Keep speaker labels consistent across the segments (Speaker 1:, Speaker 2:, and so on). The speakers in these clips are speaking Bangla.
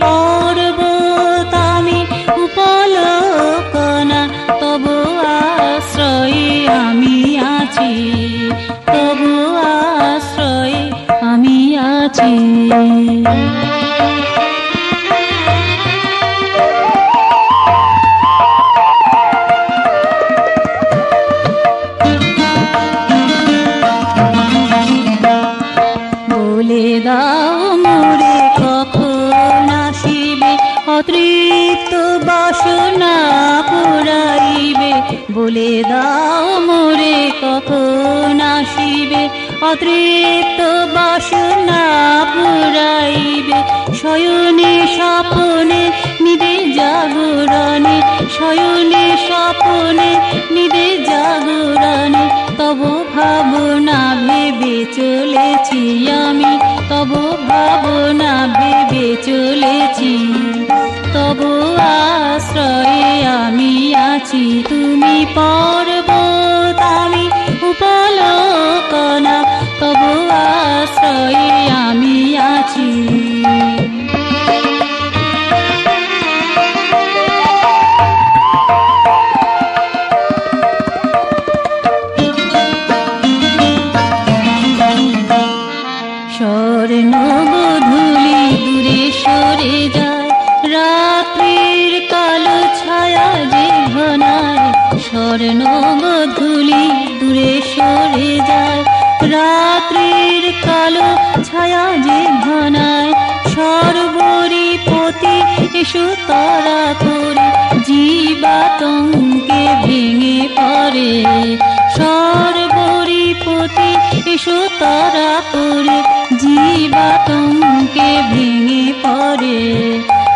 Speaker 1: পর্বত আমি উপলোকনা, তবু আশ্রয়ে আমি আছি, তবু আশ্রয়ে আমি আছি। বলে দাও মোরে কখন আসিবে, অতৃপ্ত বাসনা পুরাইবে। বলে দাও মোরে কখন আসিবে, অতৃপ্ত বাসনা পুরাইবে। শয়নে স্বপনে নিদে জাগরণে, শয়নে স্বপনে নিদে জাগরণে, তব ভাবনা ভেবে চলেছি আমি, তব ভাবনা ভেবে চলেছি। তব আশ্রয়ে আমি আছি, তুমি পর্বত আমি উপলোকনা, তব আশ্রয়ে আমি আছি। স্বর্ণ গোধূলি দূরে সরে যায়, রাত্রির কালো ছায়া যে ঘনায়। স্বর্ণ গোধূলি দূরে সরে যায়, রাত্রির কালো ছায়া যে ঘনায়। সর্বরিপতি এসো তারা করে, জীবাতঙ্কে ভেঙে পড়ে। সর্বরিপতি এসো তারা করে, জীবাতঙ্কে ভেঙে পড়ে।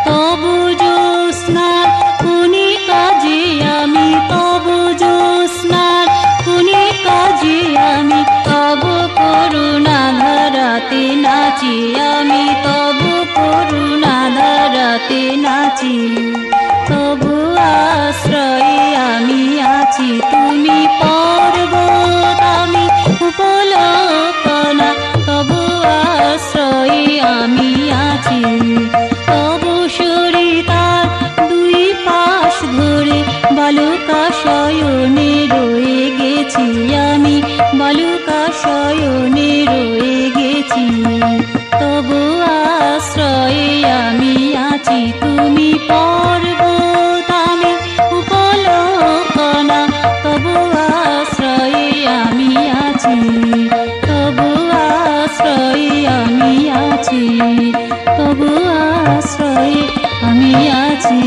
Speaker 1: তবু জ্যোৎস্নার কোনি কাজে আমি, তবু জ্যোৎস্নার কোনি কাজে আমি, তব করুণা ধারাতে নাচি আমি, তব করুণা ধারাতে নাচি। তবু আশ্রয়ে আমি আছি, তুমি পর্বত আমি উপলোকনা, তবু আশ্রয়ে আমি আছি। তবু সরিতার দুই পাশ ধরে বালুকা শয়নে রয়ে গেছি আমি, বালুকা শয়নে রয়ে গেছি। তবু আশ্রয়ে আমি আছি, তুমি পর্বত আমি উপলোকনা, তবু আশ্রয়ে আমি আছি, তবু আশ্রয়ে আমি আছি, তবু আশ্রয়ে আমি আছি।